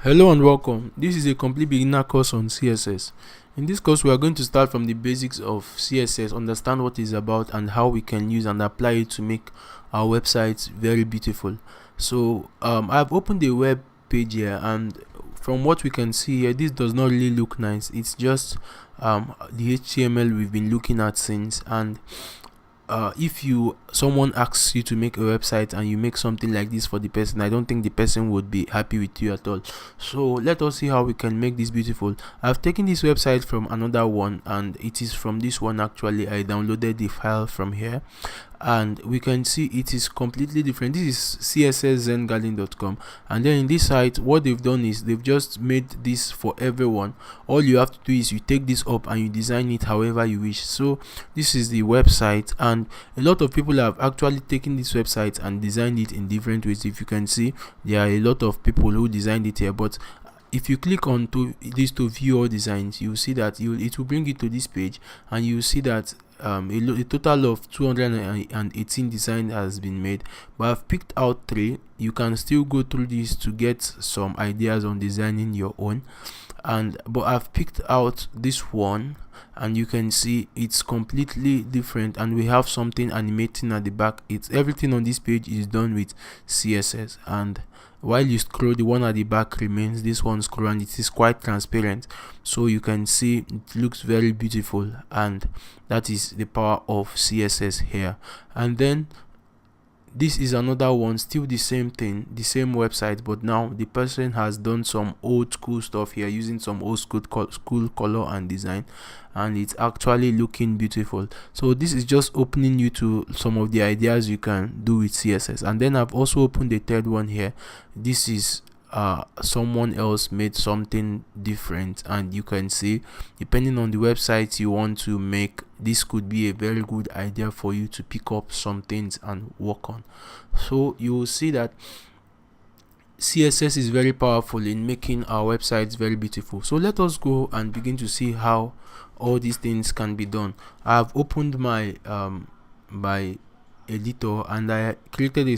Hello and welcome. This is a complete beginner course on CSS. In this course, we are going to start from the basics of CSS, understand what it's about and how we can use and apply it to make our websites very beautiful. So I've opened a web page here, and from what we can see here, this does not really look nice. It's just the HTML we've been looking at since. And if someone asks you to make a website and you make something like this for the person, I don't think the person would be happy with you at all. So let us see how we can make this beautiful. I've taken this website from another one, and it is from this one. Actually, I downloaded the file from here, and we can see it is completely different. This is csszengarden.com, and then in this site, what they've done is they've just made this for everyone. All you have to do is you take this up and you design it however you wish. So this is the website, and a lot of people have actually taken this website and designed it in different ways. If you can see, there are a lot of people who designed it here, but if you click on this to view all designs, you will see that it will bring you to this page, and you will see that a total of 218 designs has been made, but I've picked out 3. You can still go through this to get some ideas on designing your own, but I've picked out this one, and you can see it's completely different, and we have something animating at the back. Everything on this page is done with CSS, and while you scroll, the one at the back remains. This one scroll, and it is quite transparent, so you can see it looks very beautiful, and that is the power of CSS here. And then this is another one, still the same thing, the same website, but now the person has done some old school stuff here using some old school color and design, and it's actually looking beautiful. So this is just opening you to some of the ideas you can do with CSS. And then I've also opened the third one here. This is someone else made something different, and you can see, depending on the website you want to make, this could be a very good idea for you to pick up some things and work on. So you will see that CSS is very powerful in making our websites very beautiful. So let us go and begin to see how all these things can be done. I've opened my my editor, and I created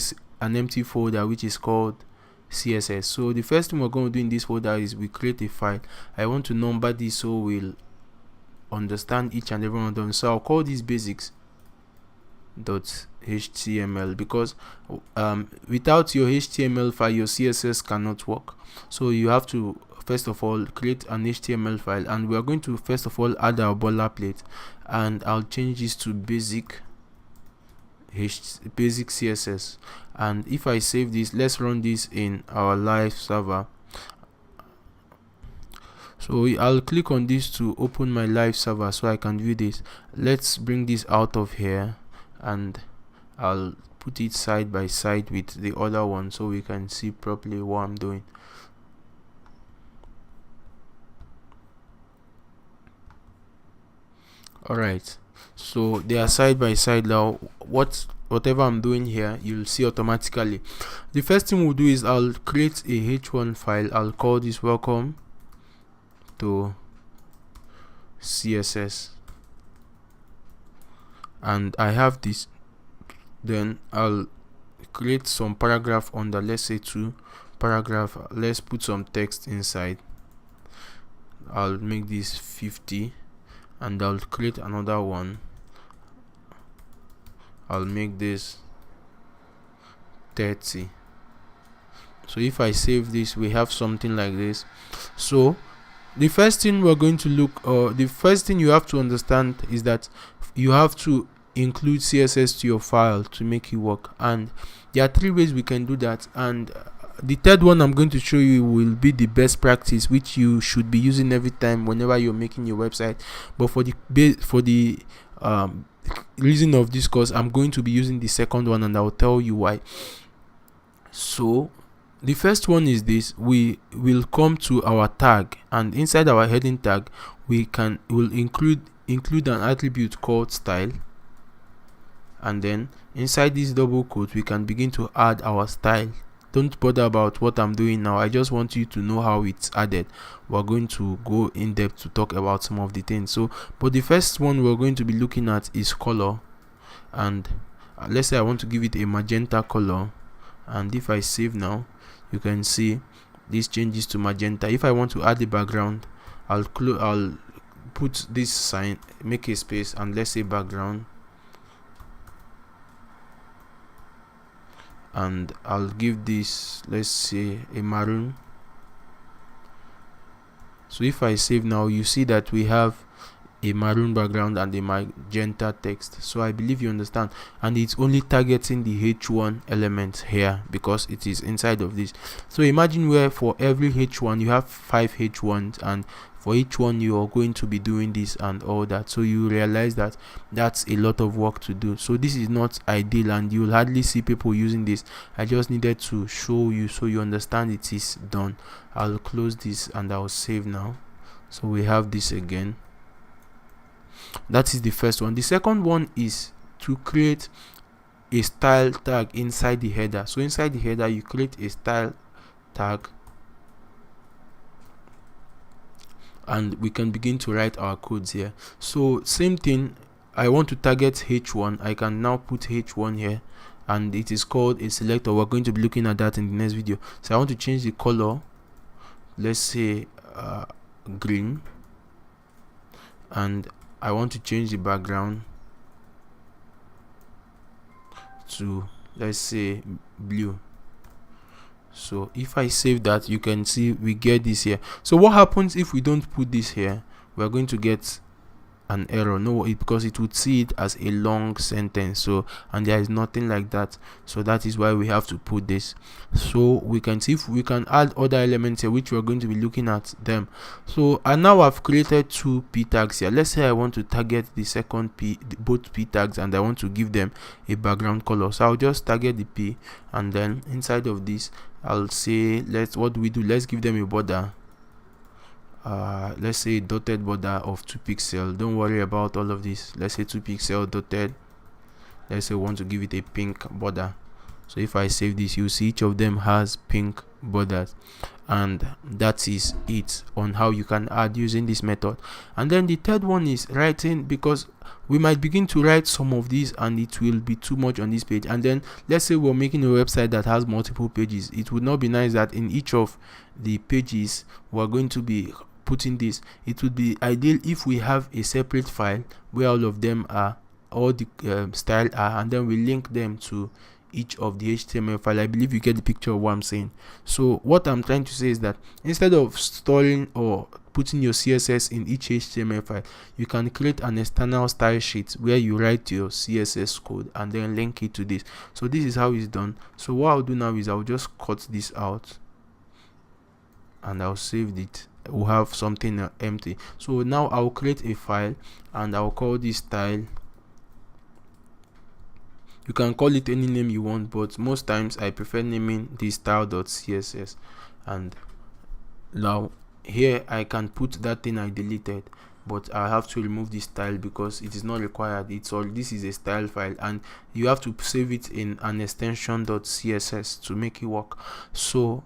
an empty folder which is called CSS. So the first thing we're going to do in this folder is we create a file. I want to number this so we'll understand each and every one of them. So I'll call this basics.html, because without your HTML file, your CSS cannot work. So you have to first of all create an HTML file, and we are going to first of all add our boilerplate, and I'll change this to basic CSS. And if I save this, let's run this in our live server. So I'll click on this to open my live server so I can view this. Let's bring this out of here, and I'll put it side by side with the other one so we can see properly what I'm doing. Alright, so they are side by side now. Whatever I'm doing here, you'll see automatically. The first thing we'll do is I'll create a h1 file. I'll call this welcome to CSS, and I have this. Then I'll create some paragraph under, let's say 2 paragraph. Let's put some text inside. I'll make this 50, and I'll create another one. I'll make this 30. So if I save this, we have something like this. So the first thing we're going to the first thing you have to understand is that you have to include CSS to your file to make it work, and there are 3 ways we can do that. And the third one I'm going to show you will be the best practice, which you should be using every time whenever you're making your website. But for the reason of this course, I'm going to be using the second one, and I'll tell you why. So the first one is this. We will come to our tag, and inside our heading tag will include an attribute called style, and then inside this double quote we can begin to add our style. Don't bother about what I'm doing now, I just want you to know how it's added. We're going to go in depth to talk about some of the things. So but the first one we're going to be looking at is color, and let's say I want to give it a magenta color, and if I save now, you can see this changes to magenta. If I want to add the background, I'll put this sign, make a space, and let's say background, and I'll give this, let's say, a maroon. So if I save now, you see that we have a maroon background and a magenta text. So I believe you understand, and it's only targeting the h1 element here because it is inside of this. So imagine where for every h1 you have 5 h1s, and for each one you are going to be doing this and all that. So you realize that that's a lot of work to do. So this is not ideal, and you'll hardly see people using this. I just needed to show you so you understand it is done. I'll close this and I'll save now. So we have this again. That is the first one. The second one is to create a style tag inside the header. So inside the header you create a style tag, and we can begin to write our codes here. So same thing, I want to target h1. I can now put h1 here, and it is called a selector. We're going to be looking at that in the next video. So I want to change the color, let's say green, and I want to change the background to, let's say, blue. So if I save that, you can see we get this here. So what happens if we don't put this here? We're going to get an error. No, because it would see it as a long sentence. So, and there is nothing like that. So that is why we have to put this. So we can see if we can add other elements here, which we're going to be looking at them. So and now I've created 2 p tags here. Let's say I want to target the second p, both p tags, and I want to give them a background color. So I'll just target the p, and then inside of this I'll say, what do we do? Let's give them a border. Let's say a dotted border of 2 pixels. Don't worry about all of this. Let's say 2 pixel dotted. Let's say we want to give it a pink border. So if I save this, you see each of them has pink borders, and that is it on how you can add using this method. And then the third one is writing, because we might begin to write some of these and it will be too much on this page. And then let's say we're making a website that has multiple pages. It would not be nice that in each of the pages we're going to be putting this. It would be ideal if we have a separate file where all of them are, all the style are, and then we link them to each of the HTML file. I believe you get the picture of what I'm saying. So what I'm trying to say is that instead of storing or putting your CSS in each HTML file, you can create an external style sheet where you write your CSS code and then link it to this. So this is how it's done. So what I'll do now is I'll just cut this out and I'll save it. We'll have something empty. So now I'll create a file and I'll call this style. You can call it any name you want, but most times I prefer naming this style.css. And now here I can put that thing I deleted, but I have to remove this style because it is not required. It's all, this is a style file, and you have to save it in an extension.css to make it work. So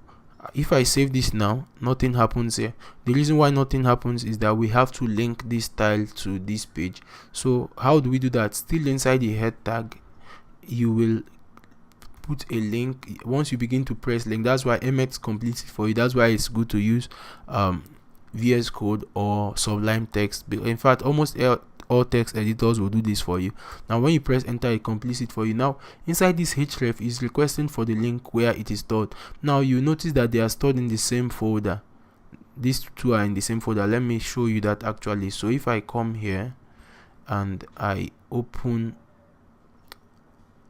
if I save this now, nothing happens here. The reason why nothing happens is that we have to link this style to this page. So how do we do that? Still inside the head tag, you will put a link. Once you begin to press link, that's why Mx completes it for you. That's why it's good to use VS Code or Sublime Text. In fact, almost all text editors will do this for you. Now when you press enter, it completes it for you. Now inside this href is requesting for the link where it is stored. Now you notice that they are stored in the same folder. These two are in the same folder. Let me show you that actually. So if I come here and I open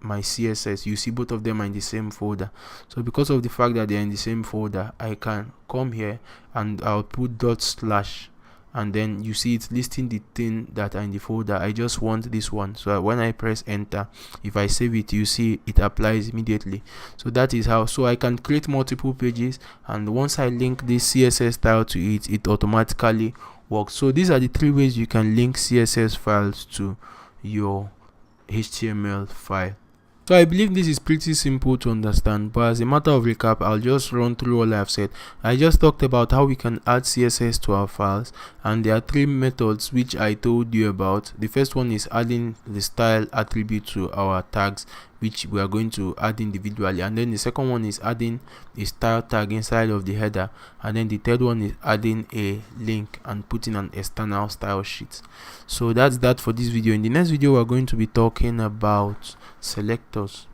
my CSS, you see both of them are in the same folder. So because of the fact that they're in the same folder, I can come here and I'll put /, and then you see it's listing the thing that are in the folder. I just want this one, so when I press enter, if I save it, you see it applies immediately. So that is how. So I can create multiple pages, and once I link this CSS style to it, it automatically works. So these are the 3 ways you can link CSS files to your HTML file. So I believe this is pretty simple to understand, but as a matter of recap, I'll just run through all I've said. I just talked about how we can add CSS to our files, and there are three methods which I told you about. The first one is adding the style attribute to our tags, which we are going to add individually, and then the second one is adding a style tag inside of the header, and then the third one is adding a link and putting an external style sheet. So that's that for this video. In the next video, we're going to be talking about selectors.